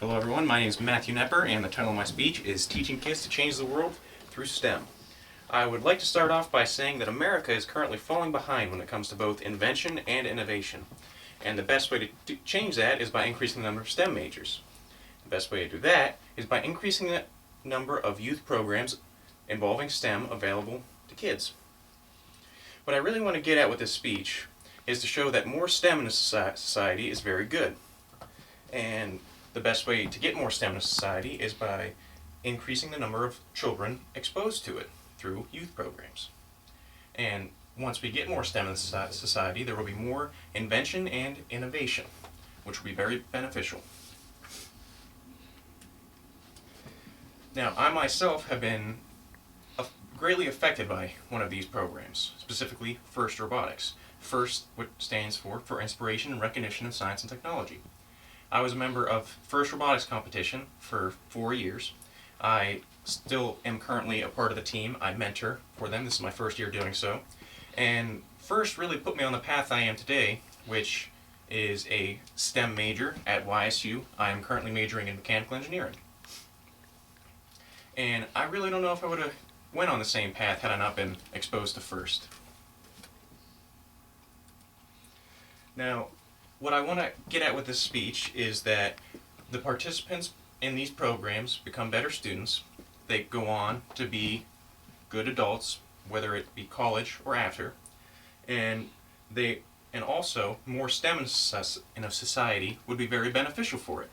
Hello everyone, my name is Matthew Nepper and the title of my speech is Teaching Kids to Change the World Through STEM. I would like to start off by saying that America is currently falling behind when it comes to both invention and innovation. And the best way to change that is by increasing the number of STEM majors. The best way to do that is by increasing the number of youth programs involving STEM available to kids. What I really want to get at with this speech is to show that more STEM in a society is very good. And the best way to get more STEM in a society is by increasing the number of children exposed to it through youth programs. And once we get more STEM in society, there will be more invention and innovation, which will be very beneficial. Now, I myself have been greatly affected by one of these programs, specifically FIRST Robotics. FIRST, which stands for Inspiration and Recognition of Science and Technology. I was a member of FIRST Robotics competition for 4 years. I still am currently a part of the team. I mentor for them. This is my first year doing so. And FIRST really put me on the path I am today, which is a STEM major at YSU. I am currently majoring in mechanical engineering. And I really don't know if I would have went on the same path had I not been exposed to FIRST. Now, what I want to get at with this speech is that the participants in these programs become better students. They go on to be good adults, whether it be college or after, and also more STEM in a society would be very beneficial for it,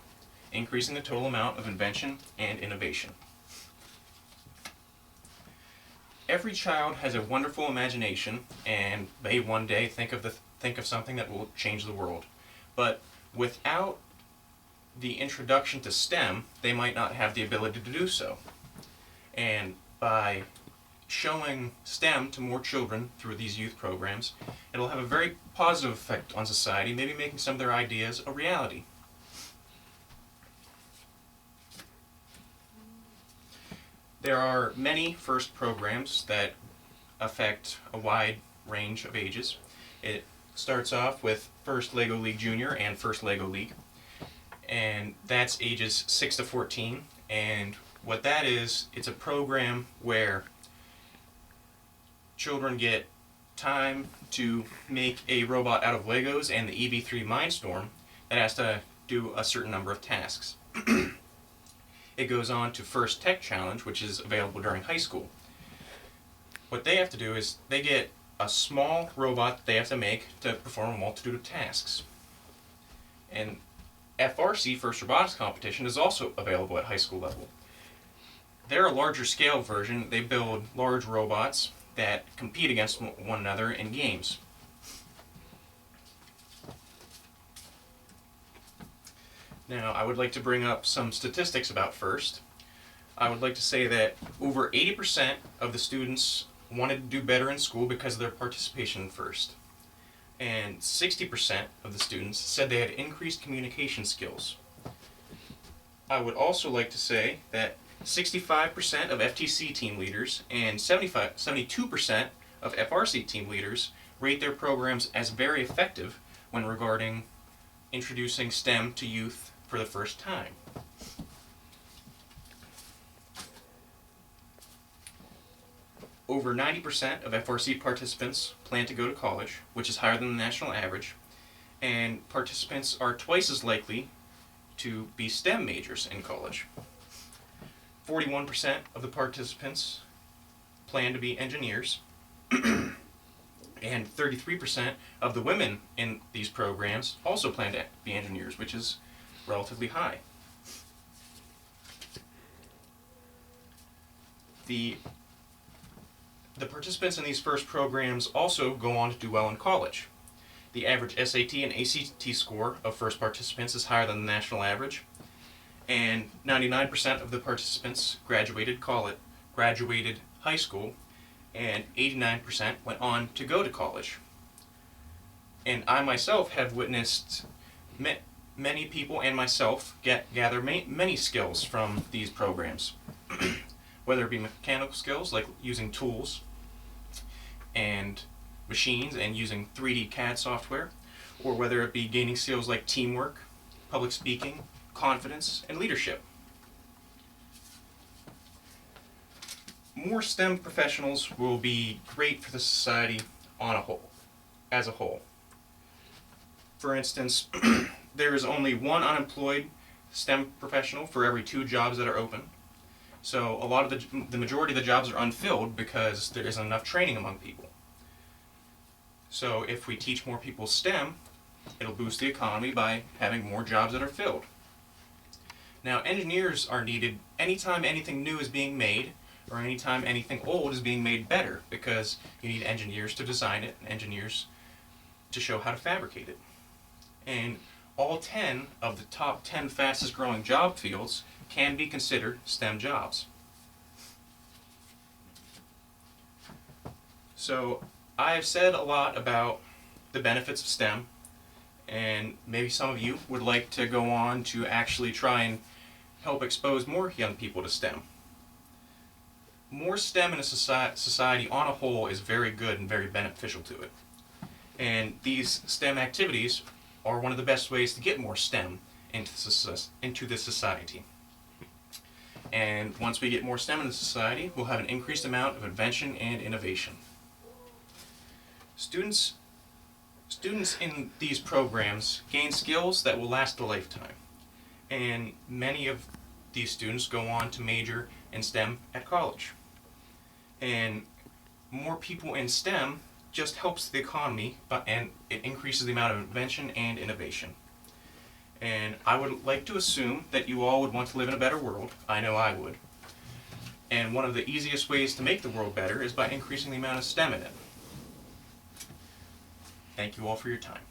increasing the total amount of invention and innovation. Every child has a wonderful imagination and may one day think of something that will change the world. But without the introduction to STEM, they might not have the ability to do so. And by showing STEM to more children through these youth programs, it'll have a very positive effect on society, maybe making some of their ideas a reality. There are many FIRST programs that affect a wide range of ages. It starts off with FIRST LEGO League Junior and FIRST LEGO League, and that's ages 6 to 14. And what that is, it's a program where children get time to make a robot out of Legos and the EV3 Mindstorm that has to do a certain number of tasks. It goes on to FIRST Tech Challenge, which is available during high school. What they have to do is they get a small robot that they have to make to perform a multitude of tasks. And FRC, FIRST Robotics Competition, is also available at high school level. They're a larger scale version. They build large robots that compete against one another in games. Now, I would like to bring up some statistics about FIRST. I would like to say that over 80% of the students wanted to do better in school because of their participation in FIRST. And 60% of the students said they had increased communication skills. I would also like to say that 65% of FTC team leaders and 72% of FRC team leaders rate their programs as very effective when regarding introducing STEM to youth for the first time. Over 90% of FRC participants plan to go to college, which is higher than the national average, and participants are twice as likely to be STEM majors in college. 41% of the participants plan to be engineers, and 33% of the women in these programs also plan to be engineers, which is relatively high. The participants in these FIRST programs also go on to do well in college. The average SAT and ACT score of FIRST participants is higher than the national average, and 99% of the participants graduated high school, and 89% went on to go to college. And I myself have witnessed many people and myself gather many skills from these programs, whether it be mechanical skills like using tools and machines and using 3D CAD software, or whether it be gaining skills like teamwork, public speaking, confidence, and leadership. More STEM professionals will be great for the society as a whole. For instance, there is only one unemployed STEM professional for every 2 jobs that are open. So a lot of the majority of the jobs are unfilled because there isn't enough training among people. So if we teach more people STEM, it'll boost the economy by having more jobs that are filled. Now, engineers are needed anytime anything new is being made, or anytime anything old is being made better, because you need engineers to design it and engineers to show how to fabricate it. And all 10 of the top 10 fastest growing job fields can be considered STEM jobs. So I've said a lot about the benefits of STEM, and maybe some of you would like to go on to actually try and help expose more young people to STEM. More STEM in a society on a whole is very good and very beneficial to it. And these STEM activities are one of the best ways to get more STEM into this society. And once we get more STEM in the society, we'll have an increased amount of invention and innovation. Students in these programs gain skills that will last a lifetime. And many of these students go on to major in STEM at college. And more people in STEM just helps the economy, and it increases the amount of invention and innovation. And I would like to assume that you all would want to live in a better world. I know I would. And one of the easiest ways to make the world better is by increasing the amount of STEM in it. Thank you all for your time.